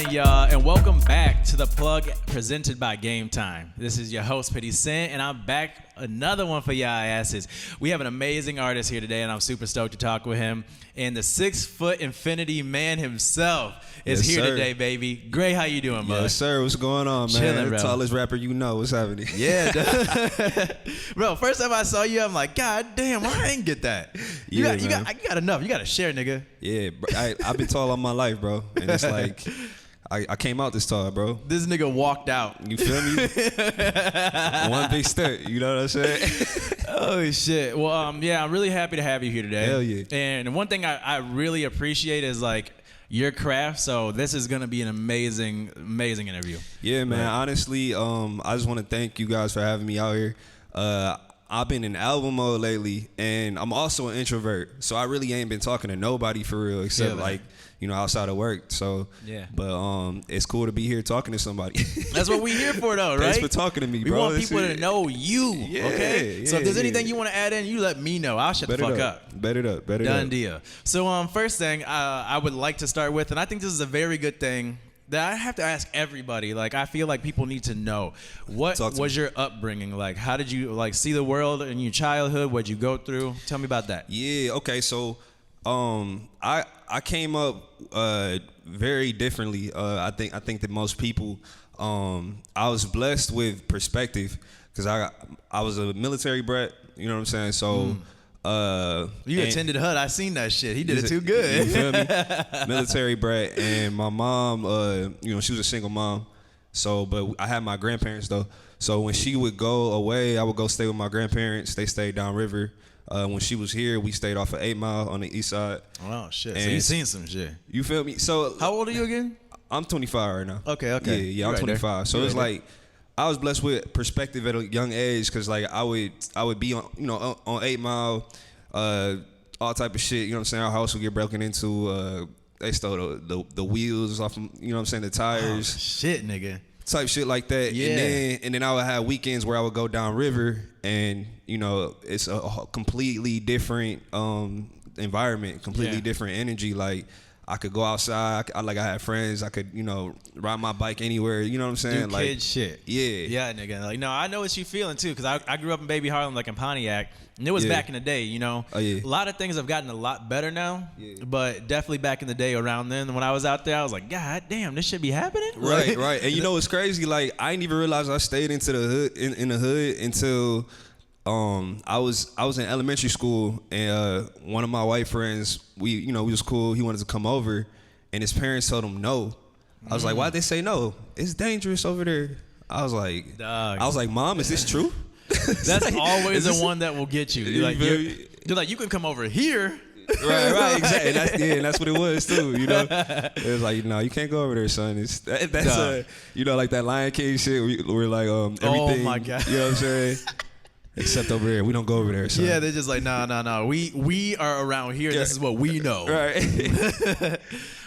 morning, y'all, and welcome back to The Plug presented by Gametime. This is your host, PittySinn, and I'm back another one for y'all asses. We have an amazing artist here today, and I'm super stoked to talk with him. And the 6-foot infinity man himself is here today, baby. Gray, how you doing, bud? Yes, sir. What's going on, man? Chilling, bro. Tallest rapper you know. What's happening? Yeah. Bro, first time I saw you, I'm like, God damn, I ain't get that. You got enough. You got to share, nigga. Yeah, bro. I've been tall all my life, bro. And it's like, I came out this tall, bro. This nigga walked out. You feel me? One big step. You know what I'm saying? Oh, shit. Well, yeah, I'm really happy to have you here today. Hell yeah. And one thing I really appreciate is, like, your craft. So this is going to be an amazing interview. Yeah, man. Honestly, I just want to thank you guys for having me out here. I've been in album mode lately, and I'm also an introvert, so I really ain't been talking to nobody for real, except like, you know, outside of work. So yeah, but it's cool to be here talking to somebody. That's what we here for, though, right? Thanks for talking to me, bro. We want people to know you. Yeah, okay. Yeah, so if there's anything you want to add in, you let me know. I'll shut the fuck up. Bet it up. Done deal. So first thing I would like to start with, and I think this is a very good thing that I have to ask everybody. Like, I feel like people need to know, what was your upbringing like? How did you like see the world in your childhood? What'd you go through? Tell me about that. Yeah. Okay. So, I came up very differently. I think that most people. I was blessed with perspective because I was a military brat. You know what I'm saying? So. You attended HUD. I seen that shit. He did it too good. You feel me? Military brat, and my mom, you know, she was a single mom. So, but I had my grandparents though. So when she would go away, I would go stay with my grandparents. They stayed downriver. When she was here, we stayed off of 8 Mile on the east side. Oh shit! And so you seen some shit. You feel me? So how old are you again? I'm 25 right now. Okay. Yeah, I'm 25. There. So it's like, I was blessed with perspective at a young age, because like I would be on, you know, on 8 Mile, all type of shit. You know what I'm saying? Our house would get broken into. They stole the wheels off, you know what I'm saying, the tires. Oh, shit, nigga. Type shit like that. Yeah. And then I would have weekends where I would go downriver, and you know, it's a completely different environment, completely different energy. Like, I could go outside. I had friends. I could, you know, ride my bike anywhere. You know what I'm saying? Do like kid shit. Yeah. Yeah, nigga. Like, no, I know what you feeling too, because I grew up in Baby Harlem, like in Pontiac, and it was back in the day, you know. Oh, yeah. A lot of things have gotten a lot better now, but definitely back in the day around then, when I was out there, I was like, God damn, this shit be happening? Right, right. And you know what's crazy? Like, I didn't even realize I stayed into the hood in the hood until I was in elementary school, and one of my white friends, we was cool. He wanted to come over, and his parents told him no. I was like, why'd they say no? It's dangerous over there. I was like, Mom, is this true? That's like, always the one that will get you. You're like, you can come over here. Right, exactly. And that's what it was too. You know, it was like, no, you can't go over there, son. That's you know, like that Lion King shit. We're like, everything. Oh my God. You know what I'm saying? Except over here, we don't go over there. Son. Yeah, they're just like, no. We are around here. Yeah. This is what we know. Right.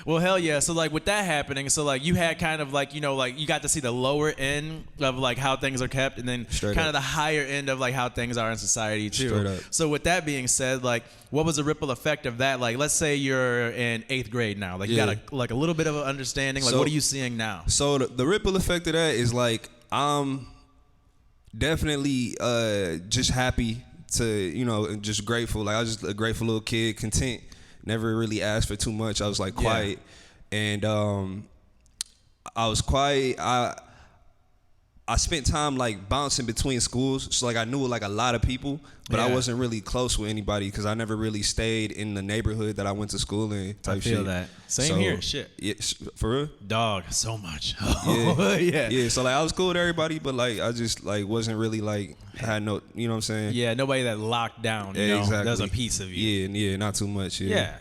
Well, hell yeah. So like with that happening, so like you had kind of like, you know, like you got to see the lower end of like how things are kept, and then kind of the higher end of like how things are in society too. Straight up. So with that being said, like what was the ripple effect of that? Like let's say you're in 8th grade now. Like you got a little bit of an understanding. Like what are you seeing now? So the ripple effect of that is like definitely just happy to, you know, and just grateful. Like I was just a grateful little kid, content, never really asked for too much. I was like quiet. And I was quiet. I spent time like bouncing between schools, so like I knew like a lot of people, but I wasn't really close with anybody because I never really stayed in the neighborhood that I went to school in. Type shit. I feel that. Same here. Shit. Yeah, for real. Dog, so much. Yeah. So like I was cool with everybody, but like I just like wasn't really like had no, you know what I'm saying? Yeah, nobody that locked down. You know, exactly. That was a piece of you. Yeah, not too much. Yeah.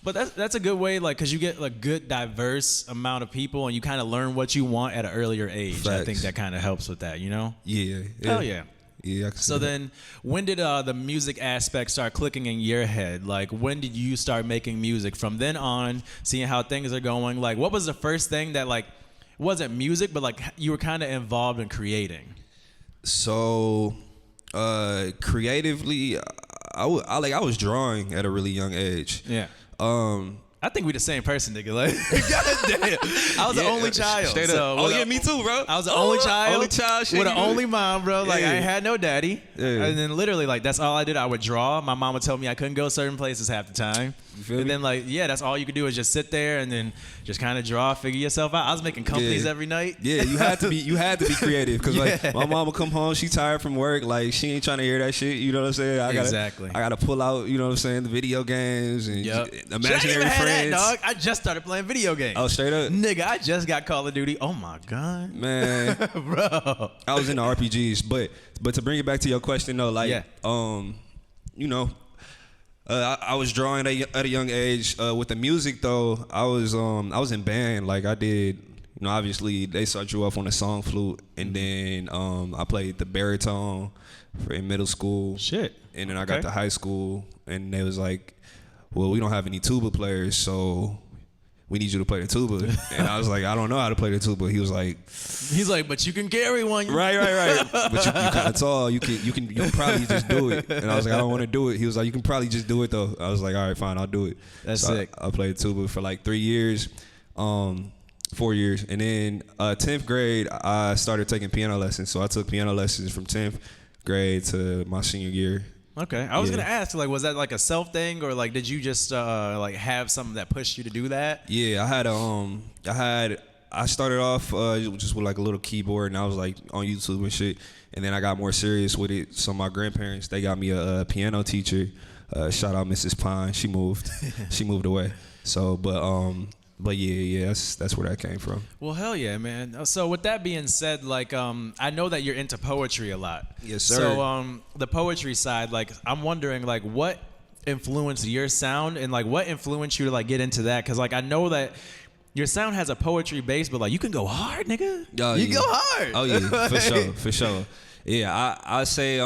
But that's a good way, like, because you get a good diverse amount of people, and you kind of learn what you want at an earlier age. Facts. I think that kind of helps with that, you know? Yeah. Hell yeah. Yeah. So then, when did the music aspect start clicking in your head? Like, when did you start making music? From then on, seeing how things are going, like, what was the first thing that, like, wasn't music, but, like, you were kind of involved in creating? So, creatively, I was drawing at a really young age. Yeah. I think we the same person, nigga. Like, goddamn. I was the only child. Straight up. So Oh yeah, me too, bro. I was the only child. Only child. With an only mom, bro. Like, I ain't had no daddy. Yeah. And then literally, like, that's all I did. I would draw. My mom would tell me I couldn't go certain places half the time. You feel and me? then, like, yeah, that's all you could do is just sit there and then just kind of draw, figure yourself out. I was making companies every night. Yeah, you had to be creative because like my mom would come home, she tired from work, like she ain't trying to hear that shit. You know what I'm saying? I gotta pull out, you know what I'm saying, the video games and imaginary friends. Dog. I just started playing video games. Oh, straight up, nigga! I just got Call of Duty. Oh my god, man, bro! I was into RPGs, but to bring it back to your question though, like, you know, I was drawing at a young age. With the music though, I was in band. Like I did, you know, obviously they start you off on the song flute, and then I played the baritone in middle school. Shit. And then I got to high school, and they was like, well, we don't have any tuba players, so we need you to play the tuba. And I was like, I don't know how to play the tuba. He was like, but you can carry one. Right. But you kind of tall. You can probably just do it. And I was like, I don't want to do it. He was like, you can probably just do it though. I was like, all right, fine, I'll do it. That's sick. I played tuba for like 3 years, 4 years, and then 10th grade I started taking piano lessons. So I took piano lessons from 10th grade to my senior year. Okay, I was gonna ask, like, was that like a self thing, or like did you just like have something that pushed you to do that? Yeah, I started off just with like a little keyboard, and I was like on YouTube and shit, and then I got more serious with it. So my grandparents, they got me a piano teacher. Shout out Mrs. Pine. She moved away. So, but yeah, that's where that came from. Well, hell yeah, man. So with that being said, like, I know that you're into poetry a lot. Yes, sir. So the poetry side, like, I'm wondering, like, what influenced your sound, and like what influenced you to like get into that? Because like I know that your sound has a poetry base, but like you can go hard, nigga. You go hard. Oh yeah, for sure. Yeah, I say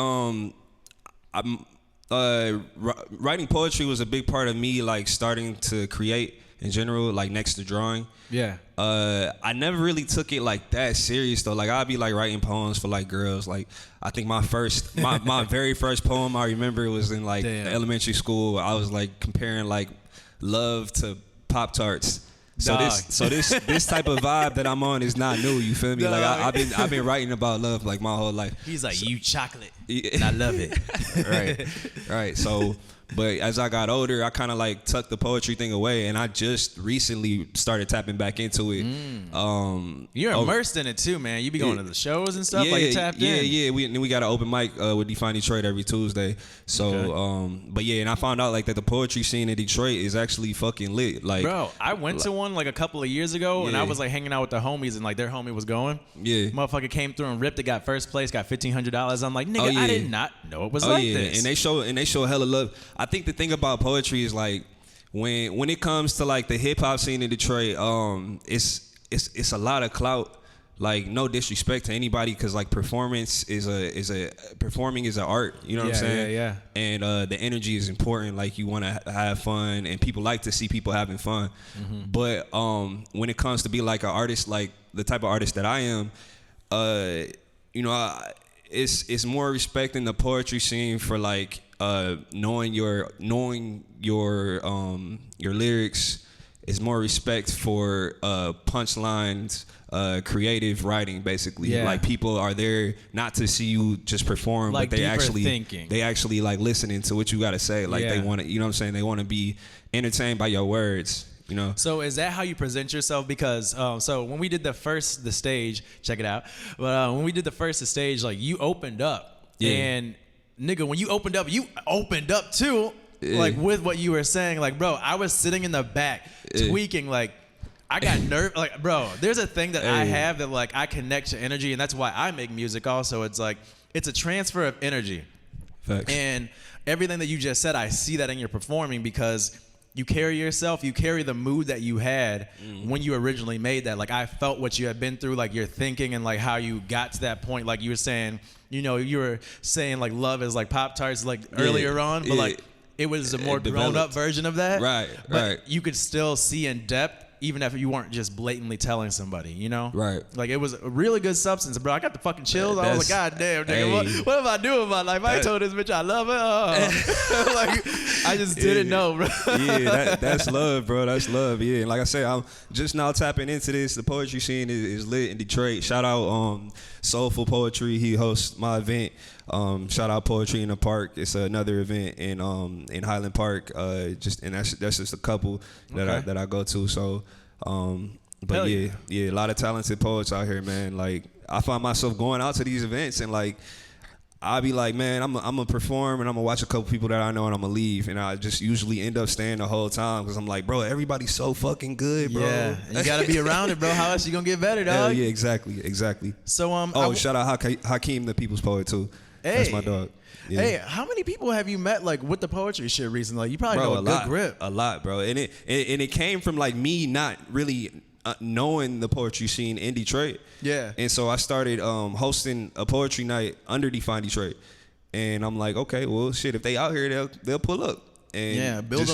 writing poetry was a big part of me, like starting to create in general, like next to drawing. Yeah. I never really took it like that serious though. Like I'd be like writing poems for like girls. Like I think my very first poem I remember was in like elementary school. I was like comparing like love to Pop-Tarts. So this type of vibe that I'm on is not new. You feel me? Dog. Like I've been writing about love like my whole life. He's like, you chocolate, and I love it. Right. So, but as I got older, I kind of like tucked the poetry thing away, and I just recently started tapping back into it. You're immersed in it too, man. You be going to the shows and stuff. Like you tapped in. Yeah. We got an open mic with Define Detroit every Tuesday. So, but yeah, and I found out like that the poetry scene in Detroit is actually fucking lit. Like, bro, I went to one like a couple of years ago, and I was like hanging out with the homies, and like their homie was going. Yeah, motherfucker came through and ripped it, got first place, got $1,500. I'm like, nigga, I did not know it was like this. And they show hella love. I think the thing about poetry is like when it comes to like the hip hop scene in Detroit, it's a lot of clout. Like no disrespect to anybody, because like performing is an art. You know what I'm saying? Yeah. And the energy is important. Like you want to have fun, and people like to see people having fun. Mm-hmm. But when it comes to be like an artist, like the type of artist that I am, it's more respect in the poetry scene for like knowing your lyrics. Is more respect for punchlines. Creative writing, basically. Yeah. Like people are there not to see you just perform, like but they actually like listening to what you got to say. Like they want to, you know what I'm saying? They want to be entertained by your words, you know? So is that how you present yourself? Because so when we did the stage, check it out. But when we did the stage, like you opened up, and nigga, when you opened up too, like with what you were saying. Like, bro, I was sitting in the back tweaking, like. I got nerve, like, bro, there's a thing that I have that, like, I connect to energy, and that's why I make music also. It's like, it's a transfer of energy. Facts. And everything that you just said, I see that in your performing, because you carry yourself, you carry the mood that you had when you originally made that. Like, I felt what you had been through, like, your thinking and, like, how you got to that point. Like, you were saying, you were saying, like, love is like Pop-Tarts, like, earlier on, but, like, it was a more grown-up version of that. Right. You could still see in depth even if you weren't just blatantly telling somebody, you know? Right. Like, it was a really good substance, bro. I got the fucking chills. I was like, God damn, nigga, Hey. what am I doing with my life? I told this bitch I love her. Oh. Like, I just didn't know, bro. Yeah, that's love, bro. That's love. Yeah, and like I said, I'm just now tapping into this. The poetry scene is lit in Detroit. Shout out Soulful Poetry. He hosts my event. Shout out Poetry in the Park. It's another event in Highland Park. That's just a couple that I go to. So, but yeah, a lot of talented poets out here, man. Like, I find myself going out to these events and like, I'll be like, man, I'm gonna perform and I'm gonna watch a couple people that I know and I'm gonna leave, and I just usually end up staying the whole time because I'm like, bro, everybody's so fucking good, bro. Yeah, and you gotta be around it, bro. How else you gonna get better, dog? Hell yeah, exactly. So shout out Hakeem, the People's Poet too. Hey. That's my dog. Yeah. Hey, how many people have you met like with the poetry shit recently? Like, you probably know a good grip. A lot, bro. And it came from like me not really knowing the poetry scene in Detroit. Yeah. And so I started hosting a poetry night under Define Detroit. And I'm like, okay, well, shit, if they out here, they'll pull up. And yeah, build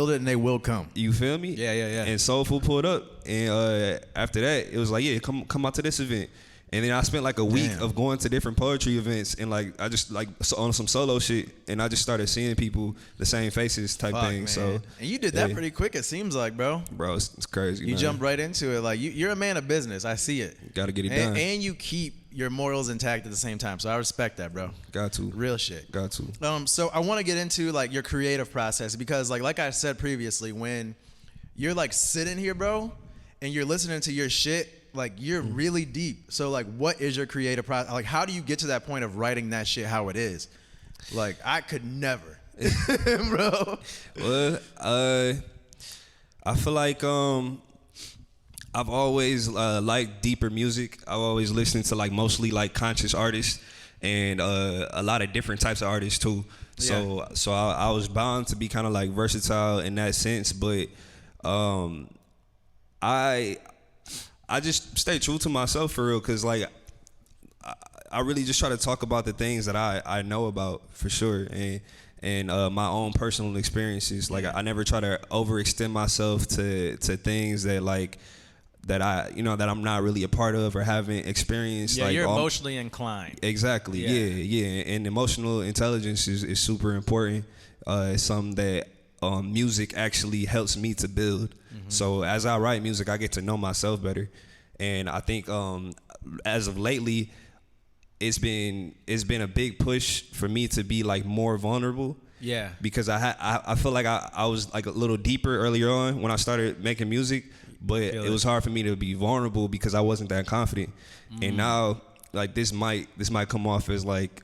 it and they will come. You feel me? Yeah. And Soulful pulled up. And after that, it was like, yeah, come out to this event. And then I spent like a week of going to different poetry events and like I just like on some solo shit, and I just started seeing people, the same faces type thing. Man. So and you did that pretty quick, it seems like, bro. Bro, it's crazy. You jumped right into it. Like you're a man of business. I see it. Got to get it done. And you keep your morals intact at the same time. So I respect that, bro. Got to. Real shit. Got to. So I want to get into like your creative process because like I said previously, when you're like sitting here, bro, and you're listening to your shit, like you're really deep. So like, what is your creative process? Like, how do you get to that point of writing that shit how it is? Like, I could never, bro. Well, I feel like I've always liked deeper music. I've always listened to like mostly like conscious artists and a lot of different types of artists too. So I was bound to be kind of like versatile in that sense, but I just stay true to myself for real, cause like I really just try to talk about the things that I know about for sure, and my own personal experiences. Like I never try to overextend myself to things that like that I'm not really a part of or haven't experienced. Yeah, like you're emotionally inclined. Exactly. Yeah. And emotional intelligence is super important. It's something that music actually helps me to build. So as I write music, I get to know myself better, and I think as of lately, it's been a big push for me to be like more vulnerable. Yeah. Because I feel like I was like a little deeper earlier on when I started making music, but it was hard for me to be vulnerable because I wasn't that confident. And now like this might come off as like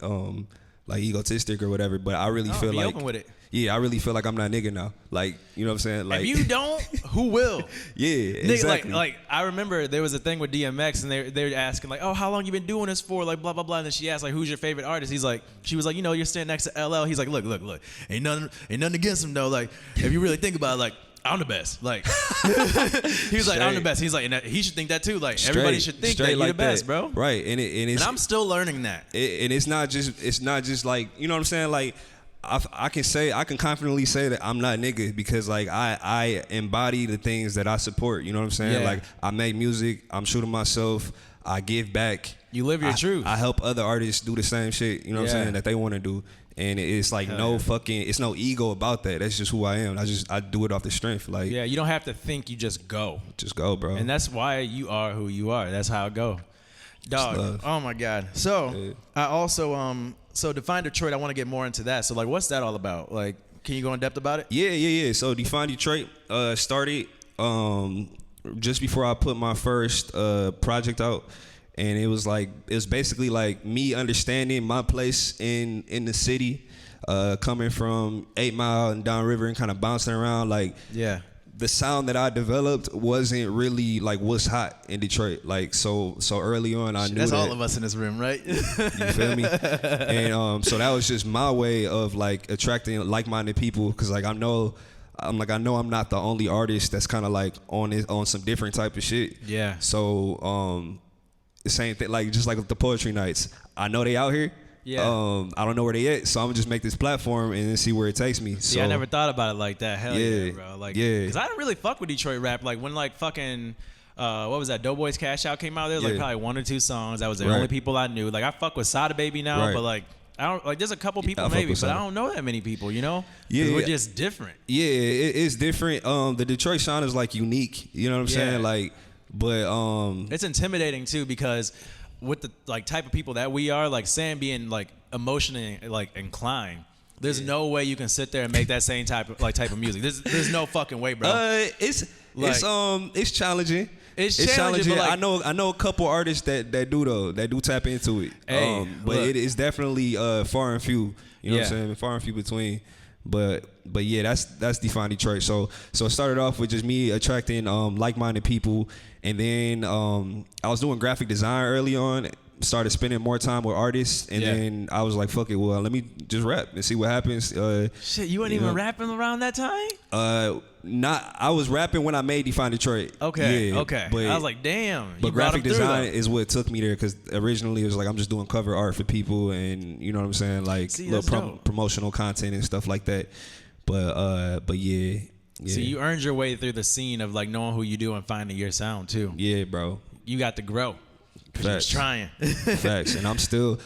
egotistic or whatever, but I really feel like open with it. Yeah, I really feel like I'm that nigga now. Like, you know what I'm saying? Like, if you don't, who will? Yeah, exactly. Like I remember there was a thing with DMX, and they're asking like, oh, how long you been doing this for? Like, blah blah blah. And then she asked like, who's your favorite artist? She was like, you're standing next to LL. He's like, look, ain't nothing against him though. Like, if you really think about it, like, I'm the best. Like, he was like, I'm the best. He's like, and he should think that too. Like, everybody should think that you're the best, bro. Right, and I'm still learning that. And it's not just like, you know what I'm saying? Like, I can confidently say that I'm not nigga because like I embody the things that I support. You know what I'm saying? Yeah. Like I make music, I'm true to myself, I give back. You live your truth. I help other artists do the same shit. You know what I'm saying, that they want to do. And it's like it's no ego about that. That's just who I am. I do it off the strength. Like, yeah, you don't have to think. You just go. Just go, bro. And that's why you are who you are. That's how it go. Dog. Oh my God. So I also so Define Detroit, I want to get more into that. So like, what's that all about? Like, can you go in depth about it? Yeah. So Define Detroit started just before I put my first project out, and it was basically like me understanding my place in the city, coming from 8 Mile and downriver and kind of bouncing around. Like, the sound that I developed wasn't really like what's hot in Detroit. Like so early on, I knew that's that, all of us in this room, right? You feel me? And so that was just my way of like attracting like-minded people, because like I know I'm not the only artist that's kind of like on some different type of shit. Yeah. So the same thing, like just like with the poetry nights, I know they out here, Yeah. I don't know where they at, so I'm gonna just make this platform and then see where it takes me. See, I never thought about it like that. Hell yeah, bro. Like, yeah. Because I didn't really fuck with Detroit rap. Like when like fucking what was that? Doughboys Cash Out came out. There was like probably 1 or 2 songs. That was the only people I knew. Like I fuck with Sada Baby now, but like I don't like. There's a couple people maybe, but I don't know that many people. You know? Yeah, we're just different. Yeah, it's different. The Detroit sound is like unique. You know what I'm saying? Like, but it's intimidating too because with the like type of people that we are, like Sam being like emotionally like inclined. There's no way you can sit there and make that same type of music. There's no fucking way, bro. It's challenging. It's challenging. But like, I know a couple artists that do tap into it. Hey, but it is definitely far and few. You know what I'm saying? Far and few between. But yeah, that's Define Detroit. So it started off with just me attracting like-minded people, and then I was doing graphic design early on. Started spending more time with artists, and then I was like, fuck it, well, let me just rap and see what happens. Shit, you weren't even rapping around that time? I was rapping when I made Define Detroit. Okay. But I was like, damn. But graphic design is what took me there, because originally it was like I'm just doing cover art for people, and you know what I'm saying, like little promotional content and stuff like that. But yeah. So you earned your way through the scene of like knowing who you do and finding your sound too. Yeah, bro. You got to grow. Facts. Trying. Facts. And I still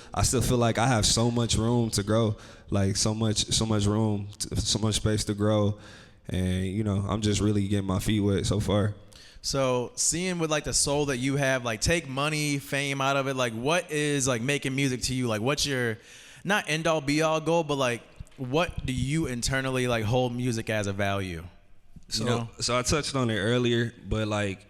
feel like I have so much room to grow, like so much room, so much space to grow, and you know, I'm just really getting my feet wet so far. So seeing with like the soul that you have, like take money, fame out of it, like what is like making music to you? Like what's your not end all be all goal, but like what do you internally like hold music as a value? So I touched on it earlier, but like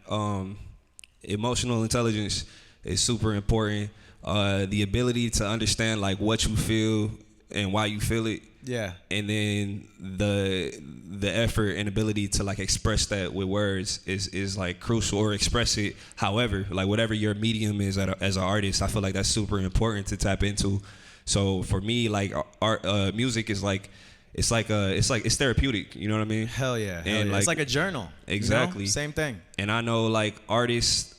emotional intelligence is super important. The ability to understand like what you feel and why you feel it. Yeah. And then the effort and ability to like express that with words is like crucial, or express it however, like whatever your medium is as an artist. I feel like that's super important to tap into. So for me, like art, music is like it's therapeutic. You know what I mean? Hell yeah. And like, it's like a journal. Exactly. You know? Same thing. And I know like artists,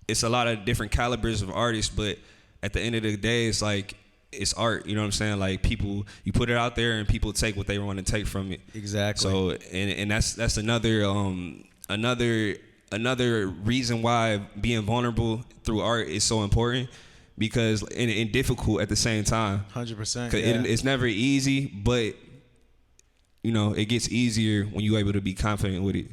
it's a lot of different calibers of artists, but at the end of the day, it's like it's art. You know what I'm saying? Like people, you put it out there, and people take what they want to take from it. Exactly. So and that's another reason why being vulnerable through art is so important, because and difficult at the same time. 100%. It's never easy, but you know it gets easier when you're able to be confident with it.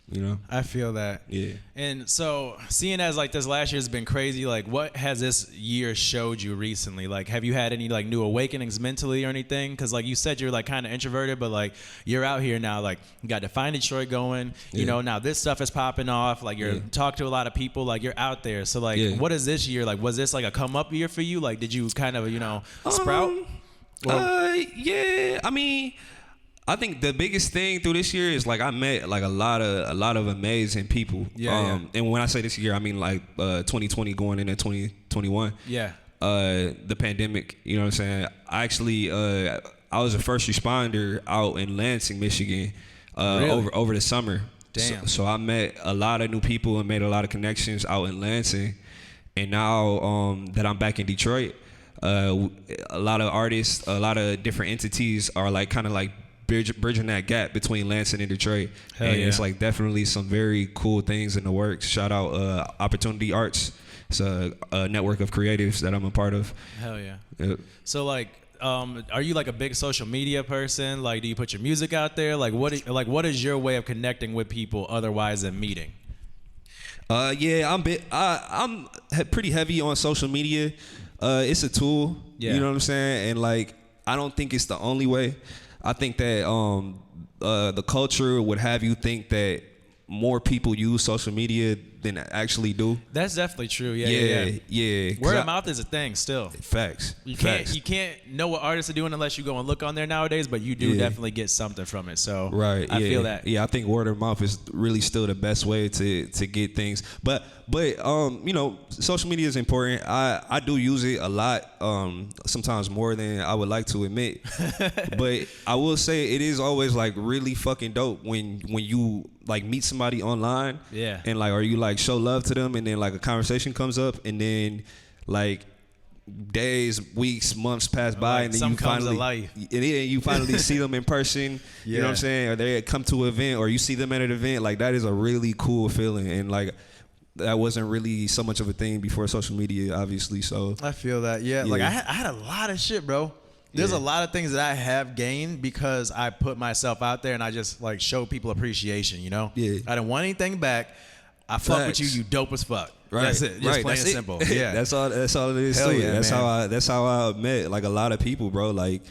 You know, I feel that. Yeah. And so seeing as like this last year has been crazy, like what has this year showed you recently? Like have you had any like new awakenings mentally or anything? Because like you said, you're like kind of introverted, but like you're out here now, like you got Define Detroit going, you know, now this stuff is popping off, like you're talking to a lot of people, like you're out there. So like what is this year? Like was this like a come up year for you? Like did you kind of, you know, sprout? Yeah, I mean, I think the biggest thing through this year is like I met like a lot of amazing people. And when I say this year, I mean like 2020 going into 2021. Yeah. The pandemic, you know what I'm saying? I actually I was a first responder out in Lansing, Michigan, really? over the summer. Damn. So I met a lot of new people and made a lot of connections out in Lansing. And now that I'm back in Detroit, a lot of artists, a lot of different entities are like kind of like bridging that gap between Lansing and Detroit. It's like definitely some very cool things in the works. Shout out Opportunity Arts. It's a network of creatives that I'm a part of. Hell yeah. Yep. So like are you like a big social media person? Like do you put your music out there? Like what is your way of connecting with people otherwise than meeting? I'm pretty heavy on social media. It's a tool. You know what I'm saying? And like I don't think it's the only way. I think that the culture would have you think that more people use social media than actually do. That's definitely true. Yeah. Word of mouth is a thing still. Facts. You can't know what artists are doing unless you go and look on there nowadays, but you do definitely get something from it. So I feel that. Yeah, I think word of mouth is really still the best way to get things. But you know, social media is important. I do use it a lot, sometimes more than I would like to admit. But I will say it is always like really fucking dope when you like meet somebody online. Yeah. And like, or you like show love to them, and then like a conversation comes up, and then like days, weeks, months pass by, and then you finally see them in person. You know what I'm saying? Or they come to an event, or you see them at an event. Like, that is a really cool feeling, and like that wasn't really so much of a thing before social media, obviously. So I feel that. Like I had a lot of shit, bro. There's a lot of things that I have gained because I put myself out there and I just like show people appreciation, you know? Yeah. I didn't want anything back. I fuck with you, you dope as fuck. Right. That's it. Just plain and simple. Yeah. That's all it is. Hell too. yeah, That's how I met like a lot of people, bro. Like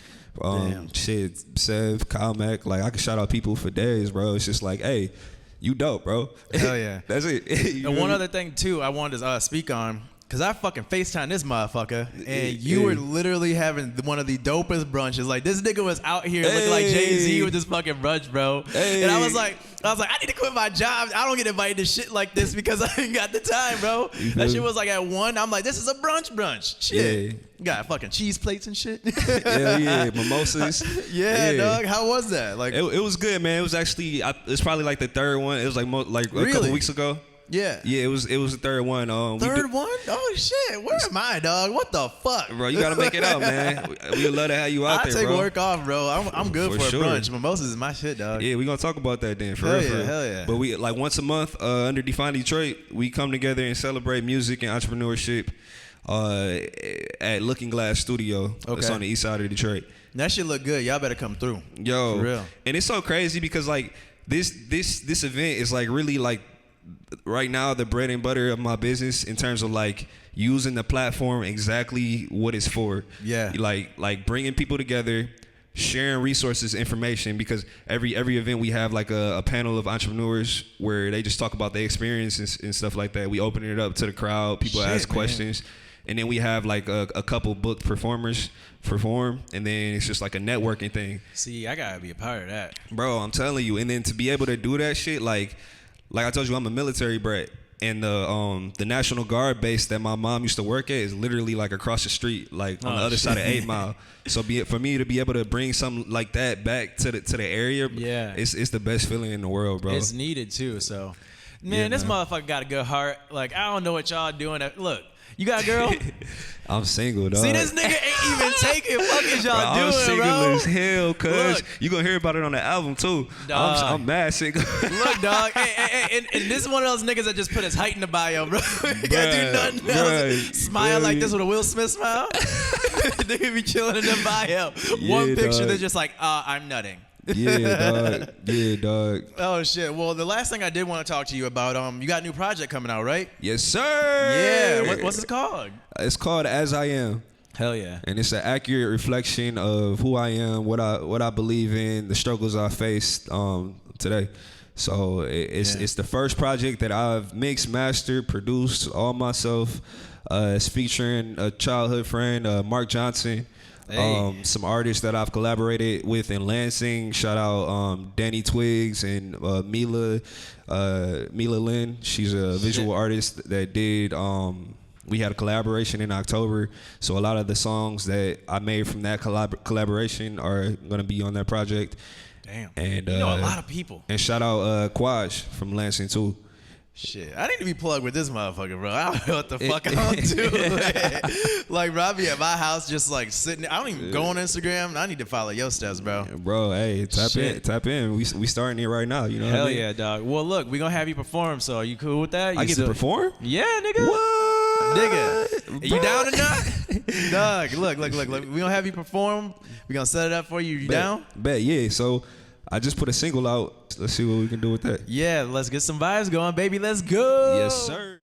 shit, SEVv, Kyle Mack, like I could shout out people for days, bro. It's just like, hey, you dope, bro. Hell yeah. That's it. And one other thing too I wanted to speak on, because I fucking FaceTime this motherfucker, and you were literally having one of the dopest brunches. Like, this nigga was out here looking like Jay-Z with this fucking brunch, bro. And I was like, I need to quit my job. I don't get invited to shit like this because I ain't got the time, bro. That shit was like at 1. I'm like, this is a brunch. Shit. Yeah. Got fucking cheese plates and shit. Hell yeah, mimosas. Yeah, dog. How was that? Like, it was good, man. It was actually, it's probably like the third one. It was like a couple weeks ago. Yeah. Yeah, it was the third one. Third one? Oh shit! Where am I, dog? What the fuck, bro? You gotta make it out, man. We would love to have you out there, bro. I take work off, bro. I'm good for a brunch. Mimosas is my shit, dog. Yeah, we gonna talk about that then. For hell real, yeah, hell yeah. But we like once a month under Define Detroit, we come together and celebrate music and entrepreneurship at Looking Glass Studio. Okay. It's on the east side of Detroit. That shit look good. Y'all better come through. Yo, for real. And it's so crazy because like this event is like really like right now the bread and butter of my business in terms of like using the platform exactly what it's for. Yeah. Like bringing people together, sharing resources, information, because every event we have like a panel of entrepreneurs where they just talk about their experiences and stuff like that. We open it up to the crowd. People ask questions. And then we have like a couple booked performers perform, and then it's just like a networking thing. See, I gotta be a part of that. Bro, I'm telling you. And then to be able to do that shit, like I told you, I'm a military brat, and the National Guard base that my mom used to work at is literally like across the street, like on the other side of 8 Mile. So for me to be able to bring something like that back to the area, it's the best feeling in the world, bro. It's needed too. So, man, this motherfucker got a good heart. Like, I don't know what y'all doing. Look. You got a girl? I'm single, dog. See, this nigga ain't even taking. What is y'all doing, I'm single bro? as hell, cuz. You gonna hear about it on the album, too. I'm mad single. Look, dog. And this is one of those niggas that just put his height in the bio, bro. You gotta do nothing else. Smile like this with a Will Smith smile. Nigga be chilling in the bio. One picture that's just like, I'm nutting. Yeah, dog. Oh shit. Well, the last thing I did want to talk to you about, you got a new project coming out, right? Yes, sir. Yeah. What's it called? It's called As I Am. Hell yeah. And it's an accurate reflection of who I am, what I believe in, the struggles I faced today. So it's the first project that I've mixed, mastered, produced all myself. It's featuring a childhood friend, Mark Johnson. Hey. Some artists that I've collaborated with in Lansing. Shout out Danny Twiggs and Mila Lynn. She's a visual artist that did. We had a collaboration in October, so a lot of the songs that I made from that collaboration are gonna be on that project. Damn. And you know a lot of people. And shout out Quaj from Lansing too. Shit, I need to be plugged with this motherfucker, bro. I don't know what the fuck I'm doing. Like, bro, I be at my house just like sitting. I don't even go on Instagram. I need to follow your steps, bro. Bro, hey, tap in. We starting it right now. You know. Hell what I mean? Yeah, dog. Well, look, we gonna have you perform. So, are you cool with that? I get to perform? Yeah, nigga. What? Nigga, are you down or not? Dog, look. We gonna have you perform. We gonna set it up for you. You down? Bet, yeah. So I just put a single out. Let's see what we can do with that. Yeah, let's get some vibes going, baby. Let's go. Yes, sir.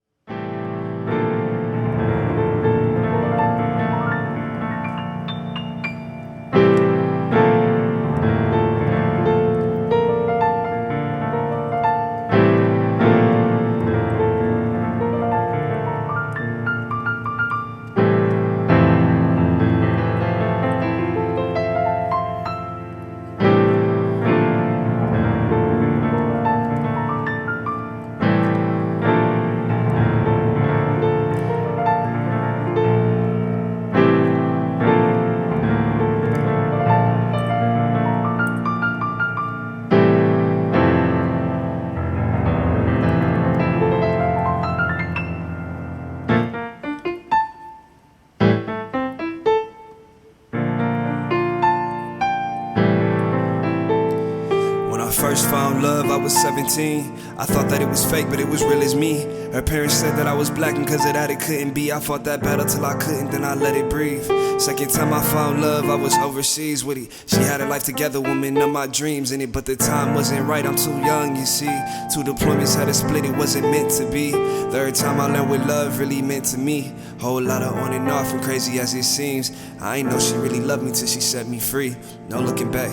first found love, I was 17. I thought that it was fake, but it was real as me. Her parents said that I was black, and cause of that it couldn't be. I fought that battle till I couldn't, then I let it breathe. Second time I found love, I was overseas with it. She had a life together, woman of my dreams in it, but the time wasn't right, I'm too young, you see. 2 deployments had a split, it wasn't meant to be. Third time I learned what love really meant to me. Whole lot of on and off, and crazy as it seems, I ain't know she really loved me till she set me free. No looking back,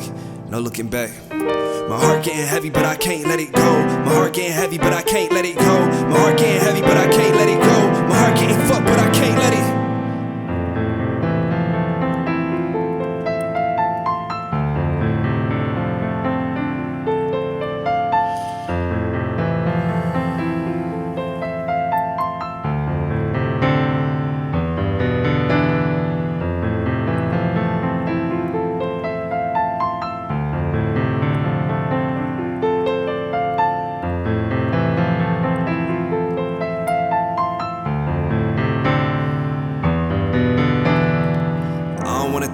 no looking back. My heart getting heavy, but I can't let it go. My heart getting heavy, but I can't let it go. My heart getting heavy, but I can't let it go. My heart getting fucked, but I can't let it.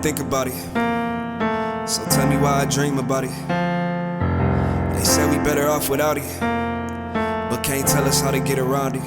Think about it, so tell me why I dream about it. They said we better off without it, but can't tell us how to get around it.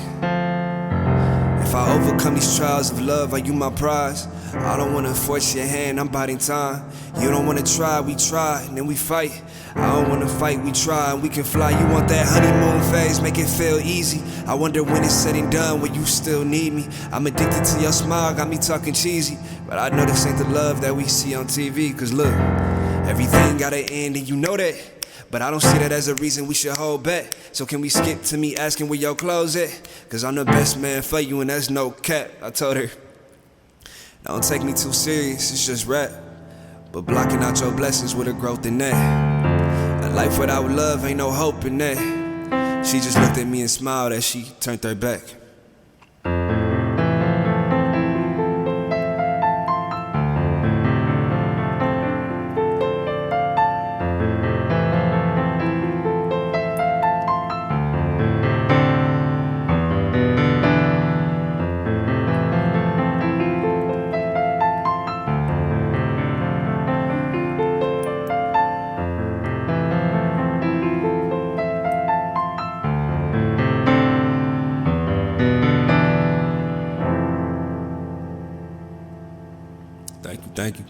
If I overcome these trials of love, are you my prize? I don't wanna force your hand, I'm biding time. You don't wanna try, we try, and then we fight. I don't wanna fight, we try, and we can fly. You want that honeymoon phase, make it feel easy. I wonder when it's said and done, will you still need me? I'm addicted to your smile, got me talking cheesy, but I know this ain't the love that we see on TV. Cause look, everything got an end and you know that, but I don't see that as a reason we should hold back. So can we skip to me asking where your clothes at? Cause I'm the best man for you and that's no cap. I told her, don't take me too serious, it's just rap, but blocking out your blessings with a growth in that. A life without love ain't no hope in that. She just looked at me and smiled as she turned her back. Thank you.